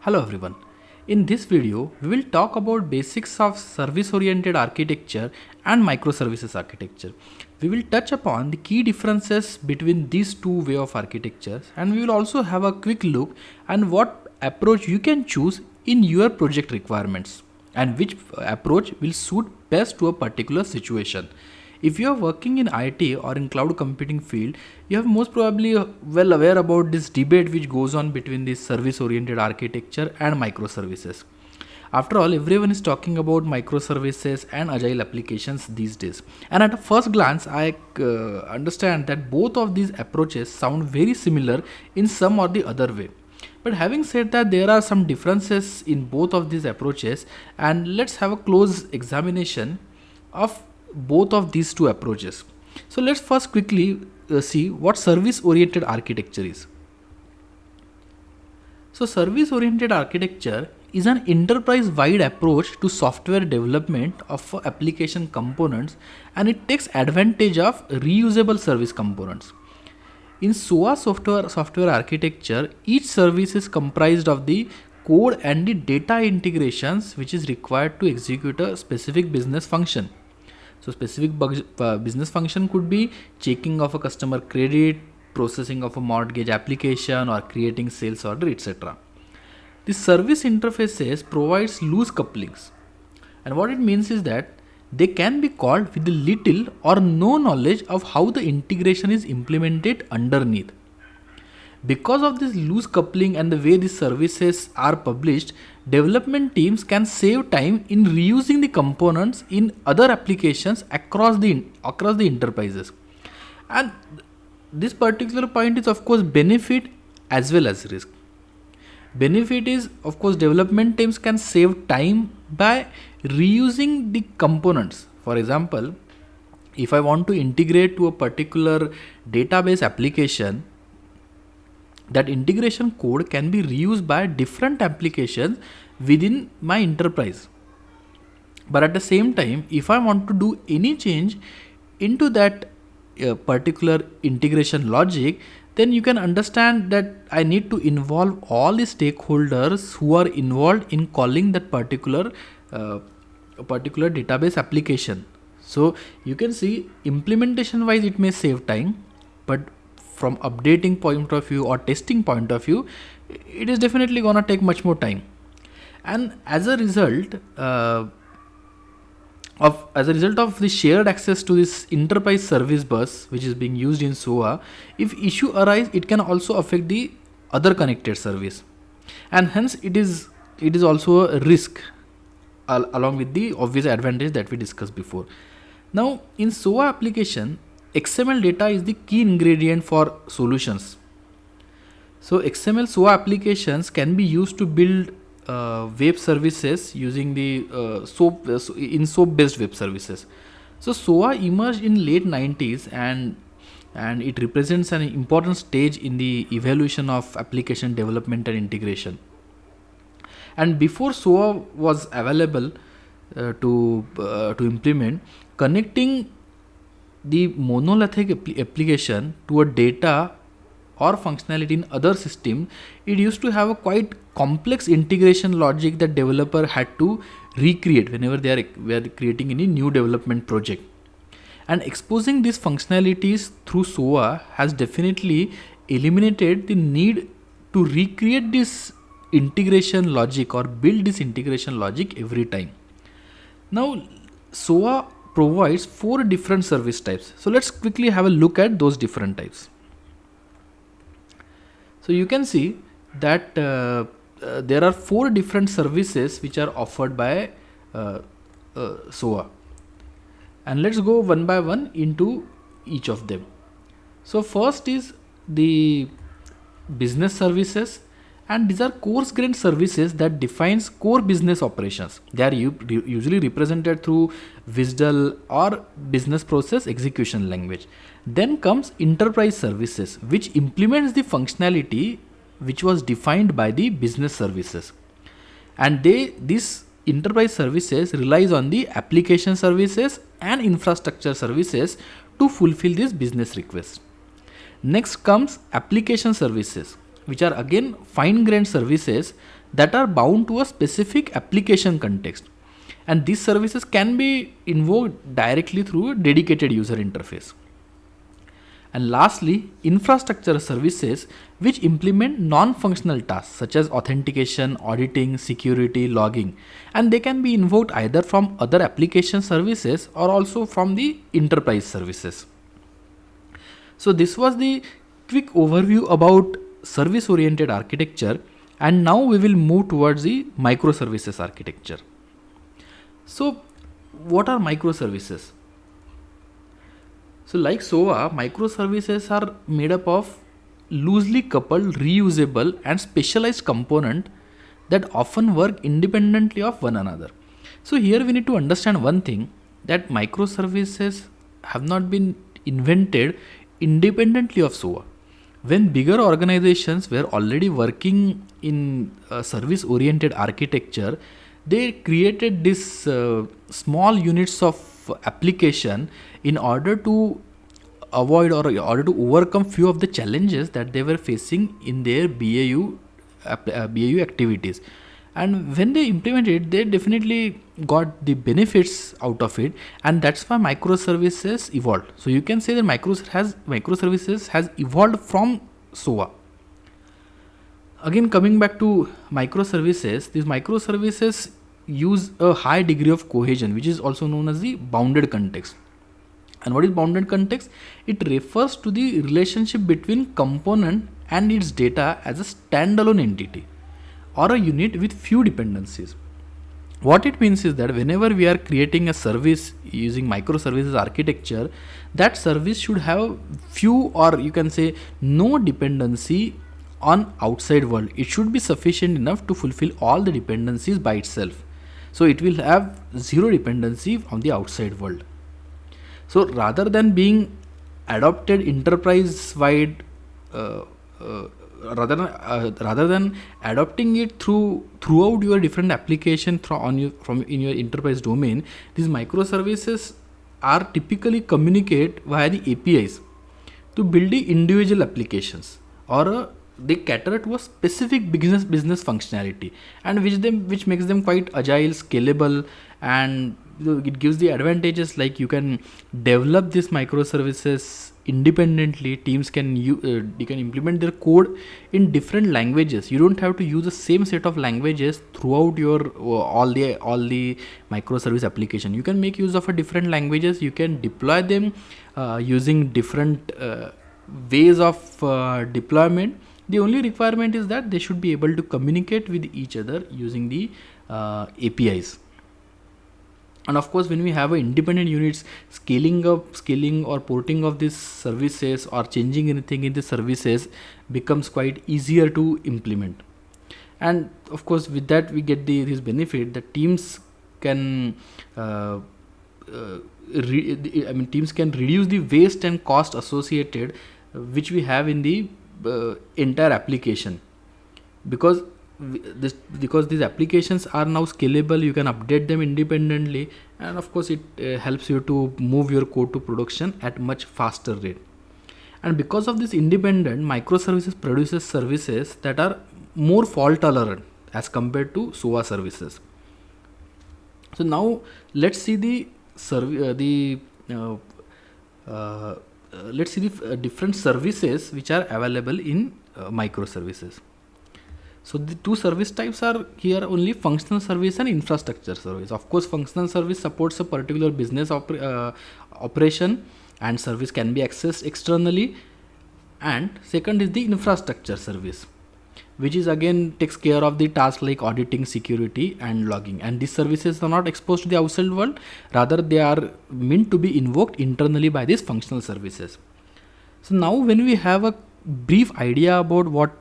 Hello everyone. In this video, we will talk about basics of service-oriented architecture and microservices architecture. We will touch upon the key differences between these two way of architectures, and we will also have a quick look at what approach you can choose in your project requirements and which approach will suit best to a particular situation. If you are working in IT or in cloud computing field, you have most probably well aware about this debate which goes on between this service oriented architecture and microservices. After all, everyone is talking about microservices and agile applications these days. And at a first glance, I understand that both of these approaches sound very similar in some or the other way. But having said that, there are some differences in both of these approaches, and let's have a close examination of both of these two approaches. So let's first quickly see what service oriented architecture is. So service oriented architecture is an enterprise wide approach to software development of application components, and it takes advantage of reusable service components. In SOA software architecture, each service is comprised of the code and the data integrations which is required to execute a specific business function. So specific business function could be checking of a customer credit, processing of a mortgage application, or creating sales order, etc. The service interfaces provides loose couplings, and what it means is that they can be called with little or no knowledge of how the integration is implemented underneath. Because of this loose coupling and the way these services are published, development teams can save time in reusing the components in other applications across the enterprises. And this particular point is of course benefit as well as risk. Benefit is of course development teams can save time by reusing the components. For example, if I want to integrate to a particular database application, that integration code can be reused by different applications within my enterprise. But at the same time, if I want to do any change into that particular integration logic, then you can understand that I need to involve all the stakeholders who are involved in calling that particular database application. So you can see implementation wise it may save time, but from updating point of view or testing point of view, it is definitely gonna take much more time. And as a result of the shared access to this enterprise service bus which is being used in SOA, if issue arise, it can also affect the other connected service, and hence it is also a risk along with the obvious advantage that we discussed before. Now in SOA application, XML data is the key ingredient for solutions. So XML SOA applications can be used to build web services using the SOAP based web services. So SOA emerged in late 90s, and it represents an important stage in the evolution of application development and integration. And before SOA was available to implement, connecting the monolithic application to a data or functionality in other system, it used to have a quite complex integration logic that developer had to recreate whenever we are creating any new development project. And exposing these functionalities through SOA has definitely eliminated the need to recreate this integration logic or build this integration logic every time. Now SOA provides 4 different service types. So let's quickly have a look at those different types. So you can see that there are 4 different services which are offered by SOA, and let's go one by one into each of them. So first is the business services, and these are coarse grained services that defines core business operations. They are usually represented through WSDL or business process execution language. Then comes enterprise services, which implements the functionality which was defined by the business services, and these enterprise services relies on the application services and infrastructure services to fulfill this business request. Next comes application services, which are again fine grained services that are bound to a specific application context. And these services can be invoked directly through a dedicated user interface. And lastly, infrastructure services which implement non-functional tasks such as authentication, auditing, security, logging, and they can be invoked either from other application services or also from the enterprise services. So this was the quick overview about service oriented architecture, and now we will move towards the microservices architecture. So what are microservices? So like SOA, microservices are made up of loosely coupled, reusable and specialized components that often work independently of one another. So here we need to understand one thing, that microservices have not been invented independently of SOA. When bigger organizations were already working in service oriented architecture, they created this small units of application in order to avoid or in order to overcome few of the challenges that they were facing in their BAU activities. And when they implemented it, they definitely got the benefits out of it, and that's why microservices evolved. So you can say that microservices has evolved from SOA. Again, coming back to microservices, these microservices use a high degree of cohesion, which is also known as the bounded context. And what is bounded context? It refers to the relationship between component and its data as a standalone entity or a unit with few dependencies. What it means is that whenever we are creating a service using microservices architecture, that service should have few, or you can say no dependency on outside world. It should be sufficient enough to fulfill all the dependencies by itself. So it will have zero dependency on the outside world. So rather than being adopted enterprise wide, rather than adopting it throughout your different application from in your enterprise domain, these microservices are typically communicate via the APIs to build the individual applications, or they cater to a specific business functionality, and which makes them quite agile, scalable, and it gives the advantages like you can develop these microservices independently. Teams can you can implement their code in different languages. You don't have to use the same set of languages throughout your all the microservice application. You can make use of a different languages. You can deploy them using different ways of deployment. The only requirement is that they should be able to communicate with each other using the APIs. And of course, when we have independent units, scaling or porting of these services or changing anything in the services becomes quite easier to implement. And of course, with that we get this benefit that teams can teams can reduce the waste and cost associated which we have in the entire application, because these applications are now scalable. You can update them independently, and of course it helps you to move your code to production at much faster rate. And because of this independent, microservices produces services that are more fault tolerant as compared to SOA services. So now let's see the different services which are available in microservices. So the two service types are here only: functional service and infrastructure service. Of course, functional service supports a particular business operation, and service can be accessed externally. And second is the infrastructure service, which is again takes care of the tasks like auditing, security and logging. And these services are not exposed to the outside world, rather they are meant to be invoked internally by these functional services. So now when we have a brief idea about what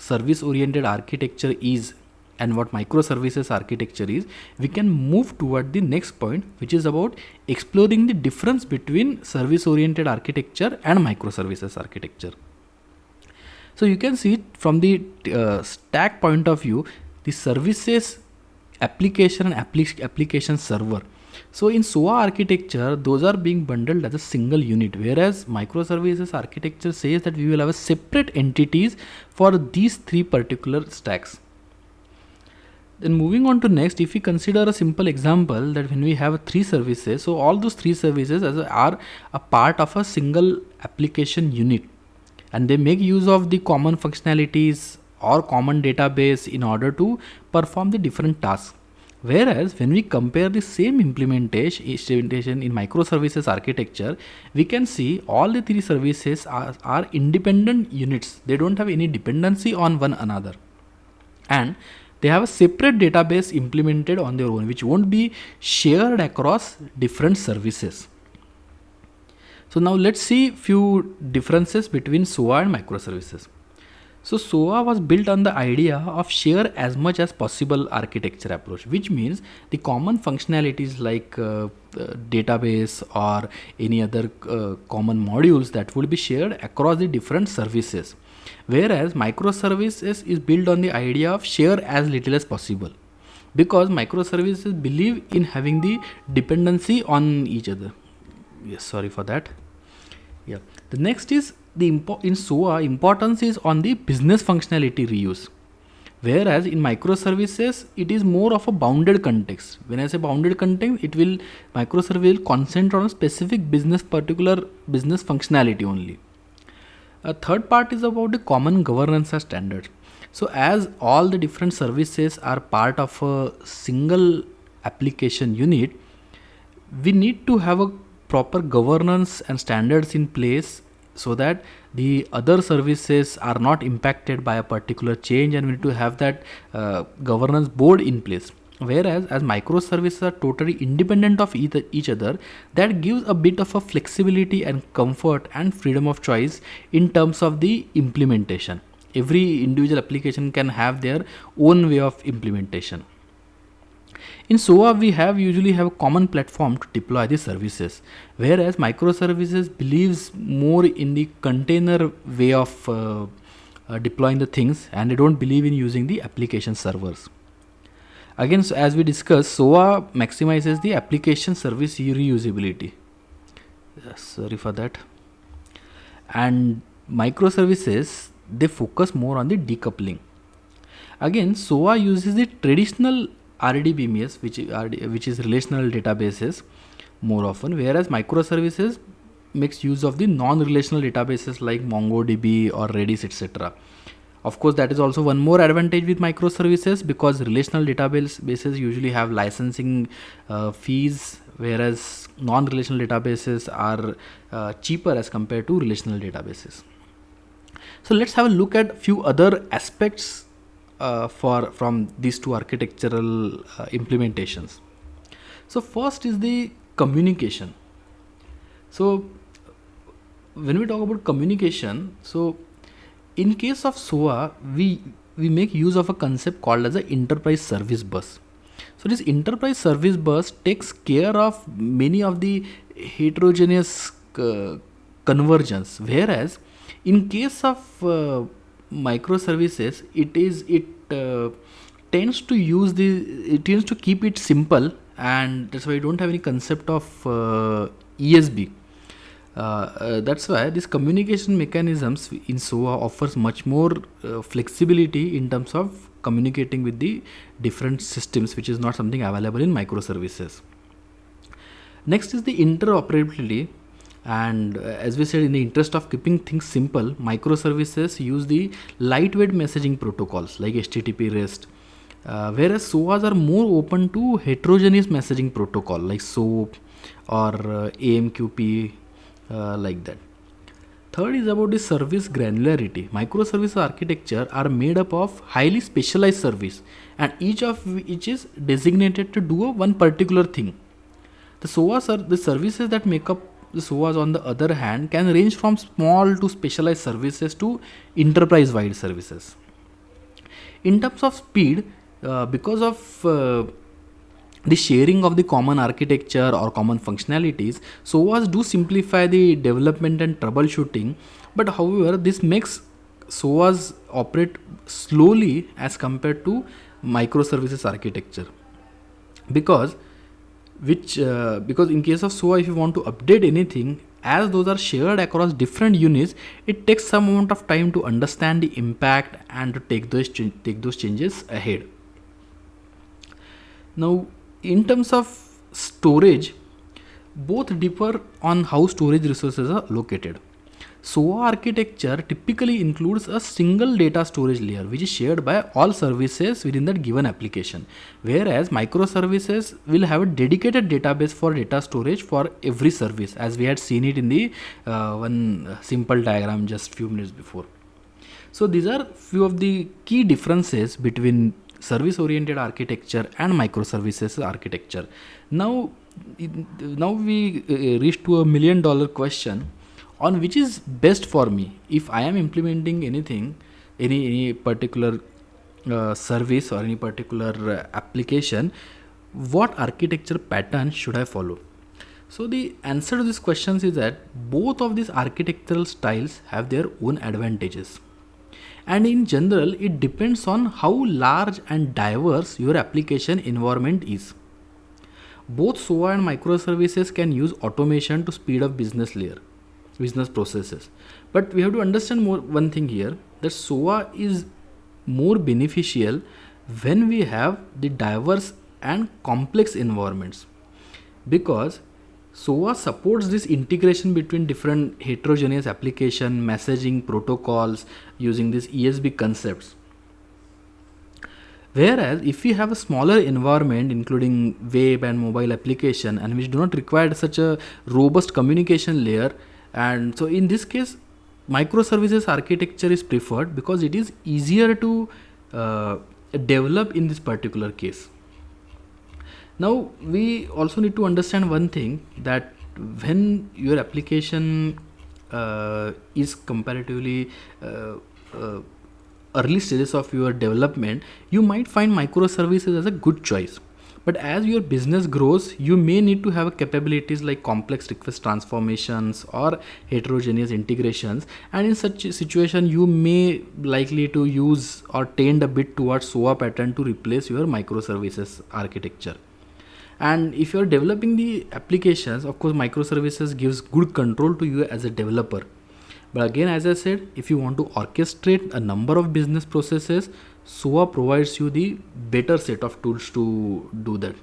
service oriented architecture is and what microservices architecture is, we can move toward the next point, which is about exploring the difference between service oriented architecture and microservices architecture. So you can see it from the stack point of view, the services application and application server. So in SOA architecture, those are being bundled as a single unit, whereas microservices architecture says that we will have a separate entities for these three particular stacks. Then moving on to next, if we consider a simple example that when we have three services, so all those three services are a part of a single application unit, and they make use of the common functionalities or common database in order to perform the different tasks. Whereas when we compare the same implementation in microservices architecture, we can see all the three services are independent units. They don't have any dependency on one another, and they have a separate database implemented on their own, which won't be shared across different services. So now let's see few differences between SOA and microservices. So SOA was built on the idea of share as much as possible architecture approach, which means the common functionalities like database or any other common modules that would be shared across the different services. Whereas microservices is built on the idea of share as little as possible, because microservices believe in having the dependency on each other. Yes, sorry for that. Yeah. The next is in SOA, importance is on the business functionality reuse. Whereas in microservices, it is more of a bounded context. When I say bounded context, microservice will concentrate on a specific particular business functionality only. A third part is about the common governance and standards. So as all the different services are part of a single application unit, we need to have a proper governance and standards in place so that the other services are not impacted by a particular change, and we need to have that governance board in place. Whereas as microservices are totally independent of each other, that gives a bit of a flexibility and comfort and freedom of choice in terms of the implementation. Every individual application can have their own way of implementation. In SOA, we usually have a common platform to deploy the services, whereas microservices believes more in the container way of deploying the things, and they don't believe in using the application servers. Again, so as we discussed, SOA maximizes the application service reusability. Sorry for that. And microservices, they focus more on the decoupling. Again, SOA uses the traditional RDBMS, which is relational databases more often, whereas microservices makes use of the non-relational databases like MongoDB or Redis, etc. Of course, that is also one more advantage with microservices, because relational databases usually have licensing fees, whereas non-relational databases are cheaper as compared to relational databases. So let's have a look at few other aspects from these two architectural implementations. So first is the communication. So when we talk about communication, so in case of SOA, we make use of a concept called as an enterprise service bus. So this enterprise service bus takes care of many of the heterogeneous convergence, whereas in case of microservices, it tends to keep it simple, and that's why you don't have any concept of ESB. That's why this communication mechanisms in SOA offers much more flexibility in terms of communicating with the different systems, which is not something available in microservices. Next is the interoperability. And as we said, in the interest of keeping things simple, microservices use the lightweight messaging protocols like HTTP REST, whereas SOAs are more open to heterogeneous messaging protocol like SOAP or AMQP, like that. Third is about the service granularity. Microservice architecture are made up of highly specialized service, and each of which is designated to do one particular thing. The SOAs are the services that make up the SOAs, on the other hand, can range from small to specialized services to enterprise-wide services. In terms of speed, because of the sharing of the common architecture or common functionalities, SOAs do simplify the development and troubleshooting, but however, this makes SOAs operate slowly as compared to microservices architecture, because in case of SOA, if you want to update anything, as those are shared across different units, it takes some amount of time to understand the impact and to take those changes ahead. Now, in terms of storage, both differ on how storage resources are located. SOA architecture typically includes a single data storage layer which is shared by all services within that given application, whereas microservices will have a dedicated database for data storage for every service, as we had seen it in the one simple diagram just few minutes before. So these are few of the key differences between service oriented architecture and microservices architecture. Now, now we reach to $1 million question on which is best for me if I am implementing anything, any particular service or any particular application. What architecture pattern should I follow? So the answer to these questions is that both of these architectural styles have their own advantages, and in general it depends on how large and diverse your application environment is. Both SOA and microservices can use automation to speed up business processes, but we have to understand more one thing here, that SOA is more beneficial when we have the diverse and complex environments, because SOA supports this integration between different heterogeneous application messaging protocols using these ESB concepts. Whereas if we have a smaller environment including web and mobile application and which do not require such a robust communication layer, and so in this case microservices architecture is preferred because it is easier to develop in this particular case. Now we also need to understand one thing, that when your application is comparatively early stages of your development, you might find microservices as a good choice. But as your business grows, you may need to have capabilities like complex request transformations or heterogeneous integrations, and in such a situation you may likely to use or tend a bit towards SOA pattern to replace your microservices architecture. And if you are developing the applications, of course microservices gives good control to you as a developer. But again, as I said, if you want to orchestrate a number of business processes, SOA provides you the better set of tools to do that.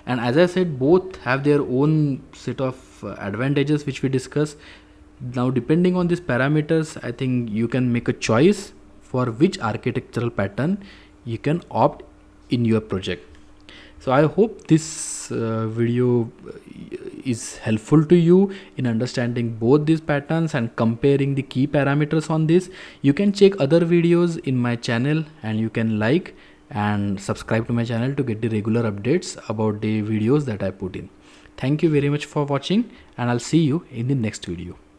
And as I said, both have their own set of advantages which we discuss. Now depending on these parameters, I think you can make a choice for which architectural pattern you can opt in your project. So I hope this video is helpful to you in understanding both these patterns and comparing the key parameters on this. You can check other videos in my channel, and you can like and subscribe to my channel to get the regular updates about the videos that I put in. Thank you very much for watching, and I'll see you in the next video.